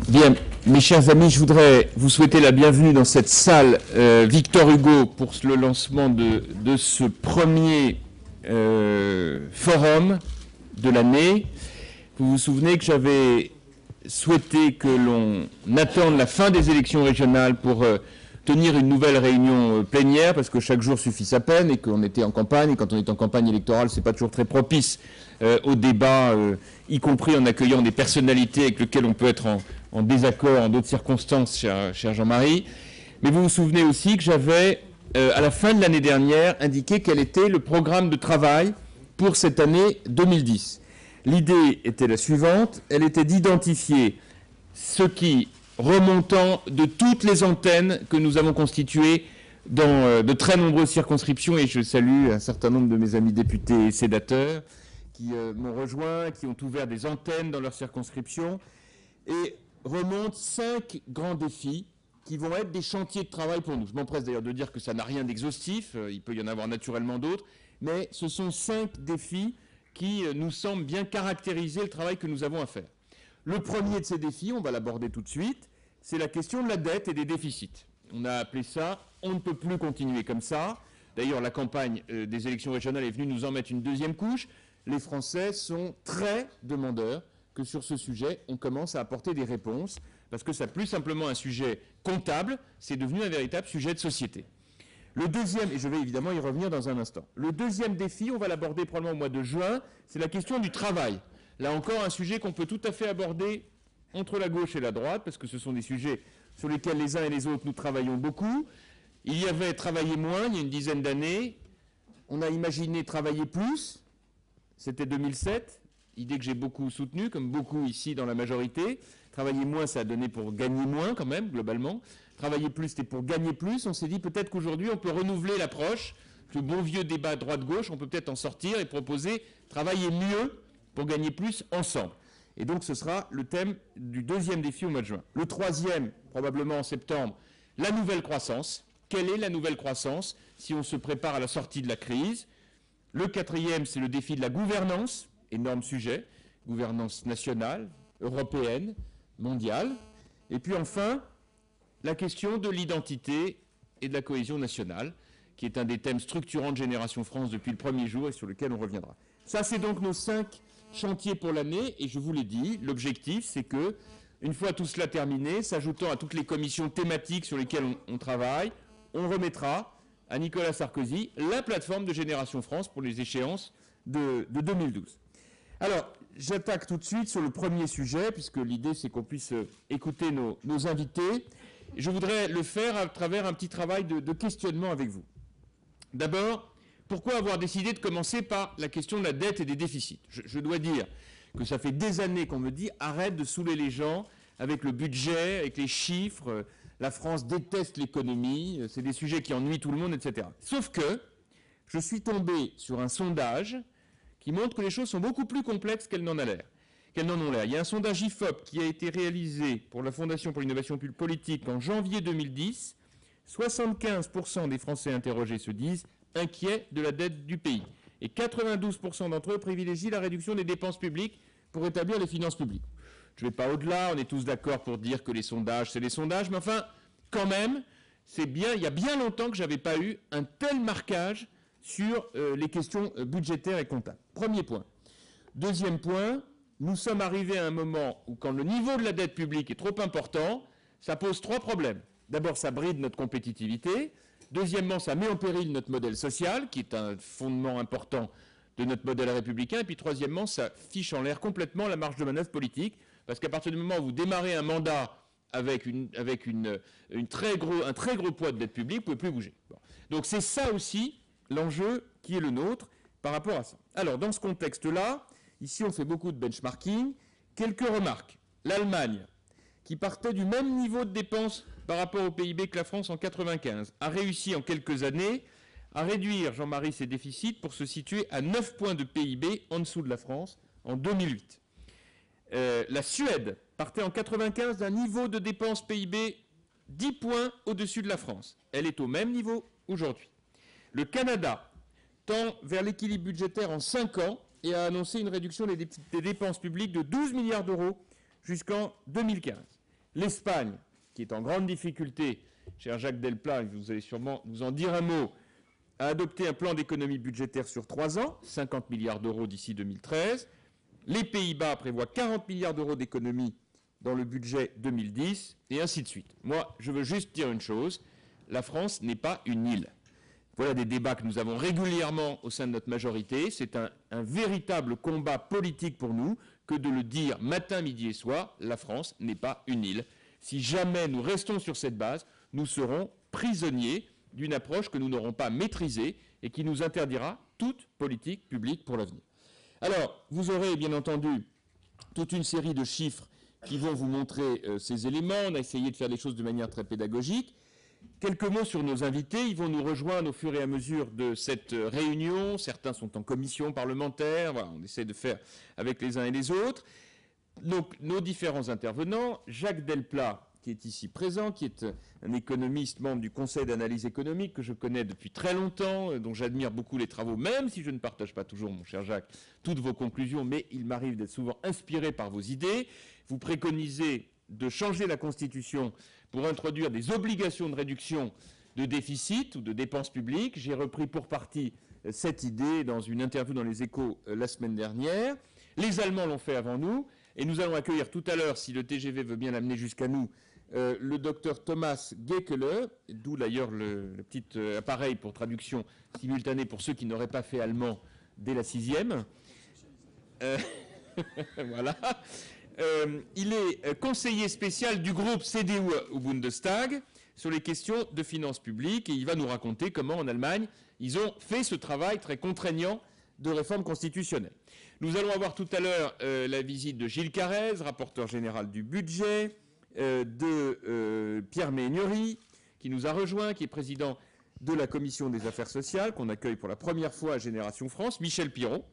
Bien, mes chers amis, je voudrais vous souhaiter la bienvenue dans cette salle Victor Hugo pour le lancement de ce premier forum de l'année. Vous vous souvenez que j'avais souhaité que l'on attende la fin des élections régionales pour tenir une nouvelle réunion plénière, parce que chaque jour suffit sa peine et qu'on était en campagne, et quand on est en campagne électorale, c'est pas toujours très propice au débat, y compris en accueillant des personnalités avec lesquelles on peut être en désaccord en d'autres circonstances, cher Jean-Marie. Mais vous vous souvenez aussi que j'avais, à la fin de l'année dernière, indiqué quel était le programme de travail pour cette année 2010. L'idée était la suivante, elle était d'identifier ce qui, remontant de toutes les antennes que nous avons constituées dans de très nombreuses circonscriptions, et je salue un certain nombre de mes amis députés et sénateurs qui m'ont rejoint, qui ont ouvert des antennes dans leurs circonscriptions, et remontent 5 grands défis qui vont être des chantiers de travail pour nous. Je m'empresse d'ailleurs de dire que ça n'a rien d'exhaustif, il peut y en avoir naturellement d'autres, mais ce sont 5 défis qui nous semblent bien caractériser le travail que nous avons à faire. Le premier de ces défis, on va l'aborder tout de suite, c'est la question de la dette et des déficits. On a appelé ça « On ne peut plus continuer comme ça ». D'ailleurs, la campagne des élections régionales est venue nous en mettre une deuxième couche. Les Français sont très demandeurs que sur ce sujet, on commence à apporter des réponses, parce que c'est plus simplement un sujet comptable, c'est devenu un véritable sujet de société. Le deuxième, et je vais évidemment y revenir dans un instant, le deuxième défi, on va l'aborder probablement au mois de juin, c'est la question du travail. Là encore, un sujet qu'on peut tout à fait aborder entre la gauche et la droite, parce que ce sont des sujets sur lesquels les uns et les autres nous travaillons beaucoup. Il y avait travailler moins, il y a une dizaine d'années. On a imaginé travailler plus, c'était 2007, idée que j'ai beaucoup soutenue, comme beaucoup ici dans la majorité. Travailler moins, ça a donné pour gagner moins quand même, globalement. Travailler plus, c'était pour gagner plus. On s'est dit peut-être qu'aujourd'hui, on peut renouveler l'approche. Ce bon vieux débat droite-gauche, on peut peut-être en sortir et proposer travailler mieux pour gagner plus ensemble. Et donc, ce sera le thème du deuxième défi au mois de juin. Le troisième, probablement en septembre, la nouvelle croissance. Quelle est la nouvelle croissance si on se prépare à la sortie de la crise? Le quatrième, c'est le défi de la gouvernance. Énorme sujet. Gouvernance nationale, européenne, mondiale. Et puis enfin, la question de l'identité et de la cohésion nationale, qui est un des thèmes structurants de Génération France depuis le premier jour et sur lequel on reviendra. Ça, c'est donc nos 5 chantiers pour l'année, et je vous l'ai dit, l'objectif, c'est que, une fois tout cela terminé, s'ajoutant à toutes les commissions thématiques sur lesquelles on travaille, on remettra à Nicolas Sarkozy la plateforme de Génération France pour les échéances de 2012. Alors, j'attaque tout de suite sur le premier sujet, puisque l'idée, c'est qu'on puisse écouter nos invités. Je voudrais le faire à travers un petit travail de questionnement avec vous. D'abord, pourquoi avoir décidé de commencer par la question de la dette et des déficits? Je dois dire que ça fait des années qu'on me dit « arrête de saouler les gens avec le budget, avec les chiffres, la France déteste l'économie, c'est des sujets qui ennuient tout le monde, etc. » Sauf que je suis tombé sur un sondage qui montre que les choses sont beaucoup plus complexes qu'elles n'en ont l'air. Il y a un sondage IFOP qui a été réalisé pour la Fondation pour l'innovation politique en janvier 2010. 75% des Français interrogés se disent inquiets de la dette du pays. Et 92% d'entre eux privilégient la réduction des dépenses publiques pour rétablir les finances publiques. Je ne vais pas au-delà, on est tous d'accord pour dire que les sondages, c'est les sondages, mais enfin, quand même, c'est bien, il y a bien longtemps que je n'avais pas eu un tel marquage sur les questions budgétaires et comptables. Premier point. Deuxième point, nous sommes arrivés à un moment où quand le niveau de la dette publique est trop important, ça pose 3 problèmes. D'abord, ça bride notre compétitivité. Deuxièmement, ça met en péril notre modèle social, qui est un fondement important de notre modèle républicain. Et puis troisièmement, ça fiche en l'air complètement la marge de manœuvre politique, parce qu'à partir du moment où vous démarrez un mandat avec un très gros poids de dette publique, vous ne pouvez plus bouger. Bon. Donc c'est ça aussi l'enjeu qui est le nôtre par rapport à ça. Alors, dans ce contexte-là, ici on fait beaucoup de benchmarking. Quelques remarques. L'Allemagne, qui partait du même niveau de dépenses par rapport au PIB que la France en 1995, a réussi en quelques années à réduire, Jean-Marie, ses déficits pour se situer à 9 points de PIB en dessous de la France en 2008. La Suède partait en 1995 d'un niveau de dépenses PIB 10 points au-dessus de la France. Elle est au même niveau aujourd'hui. Le Canada tend vers l'équilibre budgétaire en 5 ans et a annoncé une réduction des dépenses publiques de 12 milliards d'euros jusqu'en 2015. L'Espagne, qui est en grande difficulté, cher Jacques Delplat, vous allez sûrement nous en dire un mot, a adopté un plan d'économie budgétaire sur 3 ans, 50 milliards d'euros d'ici 2013. Les Pays-Bas prévoient 40 milliards d'euros d'économie dans le budget 2010, et ainsi de suite. Moi, je veux juste dire une chose, la France n'est pas une île. Voilà des débats que nous avons régulièrement au sein de notre majorité. C'est un véritable combat politique pour nous que de le dire matin, midi et soir, la France n'est pas une île. Si jamais nous restons sur cette base, nous serons prisonniers d'une approche que nous n'aurons pas maîtrisée et qui nous interdira toute politique publique pour l'avenir. Alors, vous aurez bien entendu toute une série de chiffres qui vont vous montrer ces éléments. On a essayé de faire les choses de manière très pédagogique. Quelques mots sur nos invités. Ils vont nous rejoindre au fur et à mesure de cette réunion. Certains sont en commission parlementaire. Voilà, on essaie de faire avec les uns et les autres. Donc, nos différents intervenants. Jacques Delplat, qui est ici présent, qui est un économiste, membre du Conseil d'analyse économique, que je connais depuis très longtemps, dont j'admire beaucoup les travaux, même si je ne partage pas toujours, mon cher Jacques, toutes vos conclusions, mais il m'arrive d'être souvent inspiré par vos idées. Vous préconisez de changer la Constitution pour introduire des obligations de réduction de déficit ou de dépenses publiques. J'ai repris pour partie cette idée dans une interview dans les Échos la semaine dernière. Les Allemands l'ont fait avant nous, et nous allons accueillir tout à l'heure, si le TGV veut bien l'amener jusqu'à nous, le docteur Thomas Gekele, d'où d'ailleurs le petit appareil pour traduction simultanée pour ceux qui n'auraient pas fait allemand dès la 6e. Voilà. Il est conseiller spécial du groupe CDU au Bundestag sur les questions de finances publiques, et il va nous raconter comment en Allemagne ils ont fait ce travail très contraignant de réforme constitutionnelle. Nous allons avoir tout à l'heure la visite de Gilles Carrez, rapporteur général du budget, de Pierre Méhaignerie, qui nous a rejoint, qui est président de la commission des affaires sociales, qu'on accueille pour la première fois à Génération France, Michel Piron,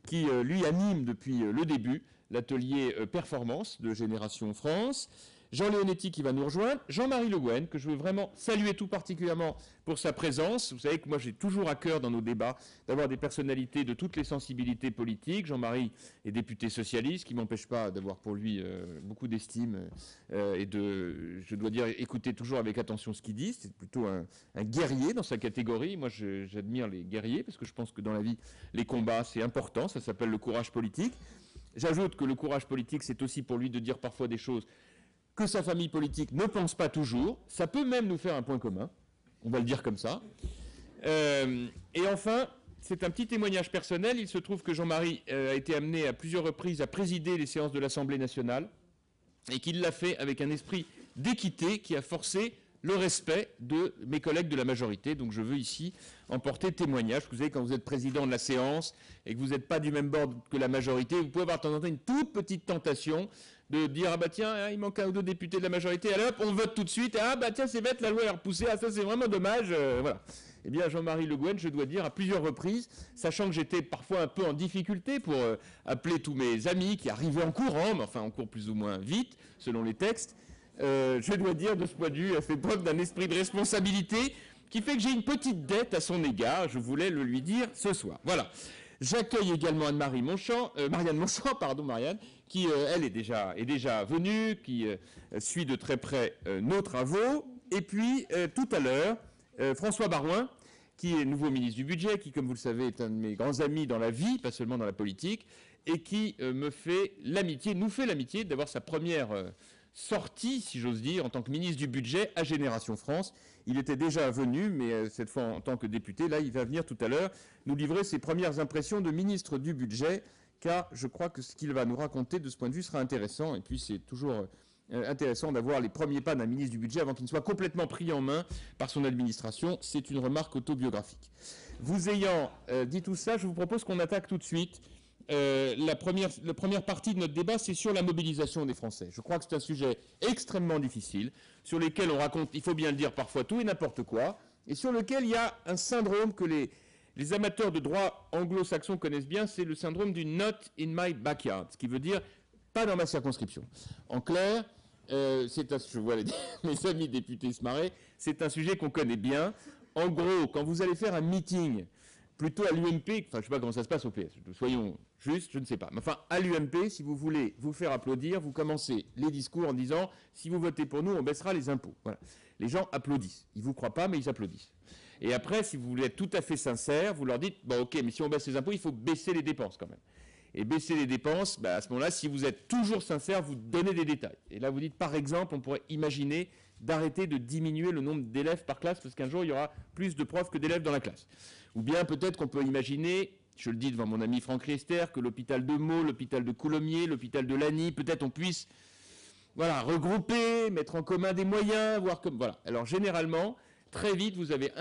qui lui anime depuis le début l'atelier performance de Génération France, Jean Leonetti qui va nous rejoindre, Jean-Marie Le Guen, que je veux vraiment saluer tout particulièrement pour sa présence. Vous savez que moi j'ai toujours à cœur dans nos débats d'avoir des personnalités de toutes les sensibilités politiques. Jean-Marie est député socialiste, qui ne m'empêche pas d'avoir pour lui beaucoup d'estime et de, je dois dire, écouter toujours avec attention ce qu'il dit. C'est plutôt un guerrier dans sa catégorie. Moi j'admire les guerriers parce que je pense que dans la vie, les combats c'est important, ça s'appelle le courage politique. J'ajoute que le courage politique c'est aussi pour lui de dire parfois des choses que sa famille politique ne pense pas toujours. Ça peut même nous faire un point commun. On va le dire comme ça. Et enfin, c'est un petit témoignage personnel. Il se trouve que Jean-Marie a été amené à plusieurs reprises à présider les séances de l'Assemblée nationale et qu'il l'a fait avec un esprit d'équité qui a forcé le respect de mes collègues de la majorité. Donc je veux ici en porter témoignage. Vous savez, quand vous êtes président de la séance et que vous n'êtes pas du même bord que la majorité, vous pouvez avoir de temps en temps une toute petite tentation de dire « Ah bah tiens, il manque un ou deux députés de la majorité, allez hop, on vote tout de suite, ah bah tiens, c'est bête, la loi est repoussée, ah ça c'est vraiment dommage, voilà ». Eh bien, Jean-Marie Le Guen, je dois dire, à plusieurs reprises, sachant que j'étais parfois un peu en difficulté pour appeler tous mes amis qui arrivaient en courant, mais enfin en cours plus ou moins vite, selon les textes, je dois dire, de ce point de vue, elle fait preuve d'un esprit de responsabilité qui fait que j'ai une petite dette à son égard. Je voulais le lui dire ce soir. Voilà. J'accueille également Anne-Marie Monchamp, Marianne Monchamp, pardon, Marianne, qui, elle, est déjà venue, qui suit de très près nos travaux. Et puis, tout à l'heure, François Baroin, qui est nouveau ministre du Budget, qui, comme vous le savez, est un de mes grands amis dans la vie, pas seulement dans la politique, et qui nous fait l'amitié d'avoir sa première sortie, si j'ose dire, en tant que ministre du Budget à Génération France. Il était déjà venu, mais cette fois en tant que député. Là, il va venir tout à l'heure nous livrer ses premières impressions de ministre du Budget, car je crois que ce qu'il va nous raconter de ce point de vue sera intéressant. Et puis, c'est toujours intéressant d'avoir les premiers pas d'un ministre du Budget avant qu'il ne soit complètement pris en main par son administration. C'est une remarque autobiographique. Vous ayant dit tout ça, je vous propose qu'on attaque tout de suite. La première partie de notre débat, c'est sur la mobilisation des Français. Je crois que c'est un sujet extrêmement difficile, sur lequel on raconte, il faut bien le dire, parfois tout et n'importe quoi, et sur lequel il y a un syndrome que les amateurs de droit anglo-saxon connaissent bien, c'est le syndrome du « not in my backyard », ce qui veut dire « pas dans ma circonscription ». En clair, je vois mes amis députés se marrer, c'est un sujet qu'on connaît bien. En gros, quand vous allez faire un meeting plutôt à l'UMP, enfin je ne sais pas comment ça se passe au PS, juste, je ne sais pas. Mais enfin, à l'UMP, si vous voulez vous faire applaudir, vous commencez les discours en disant « si vous votez pour nous, on baissera les impôts ». Voilà. Les gens applaudissent. Ils ne vous croient pas, mais ils applaudissent. Et après, si vous voulez être tout à fait sincère, vous leur dites « bon, ok, mais si on baisse les impôts, il faut baisser les dépenses quand même ». Et baisser les dépenses, à ce moment-là, si vous êtes toujours sincère, vous donnez des détails. Et là, vous dites, par exemple, on pourrait imaginer d'arrêter de diminuer le nombre d'élèves par classe, parce qu'un jour, il y aura plus de profs que d'élèves dans la classe. Ou bien, peut-être qu'on peut imaginer, je le dis devant mon ami Franck Riester, que l'hôpital de Meaux, l'hôpital de Coulommiers, l'hôpital de Lagny, peut-être on puisse regrouper, mettre en commun des moyens, voir comme... Voilà. Alors, généralement... Très vite, vous avez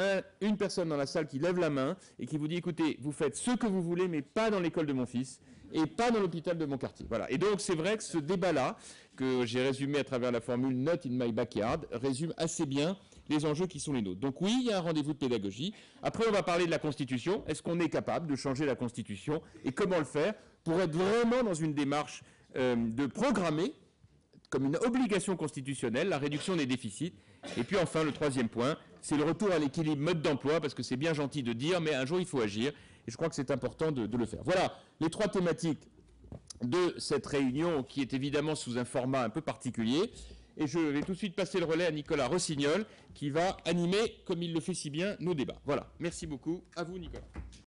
une personne dans la salle qui lève la main et qui vous dit « écoutez, vous faites ce que vous voulez, mais pas dans l'école de mon fils et pas dans l'hôpital de mon quartier. » Voilà. Et donc, c'est vrai que ce débat-là, que j'ai résumé à travers la formule « Not in my backyard », résume assez bien les enjeux qui sont les nôtres. Donc oui, il y a un rendez-vous de pédagogie. Après, on va parler de la Constitution. Est-ce qu'on est capable de changer la Constitution et comment le faire pour être vraiment dans une démarche de programmer comme une obligation constitutionnelle, la réduction des déficits. Et puis enfin, le troisième point, c'est le retour à l'équilibre mode d'emploi, parce que c'est bien gentil de dire, mais un jour il faut agir, et je crois que c'est important de le faire. Voilà les trois thématiques de cette réunion, qui est évidemment sous un format un peu particulier, et je vais tout de suite passer le relais à Nicolas Rossignol, qui va animer, comme il le fait si bien, nos débats. Voilà, merci beaucoup. À vous, Nicolas.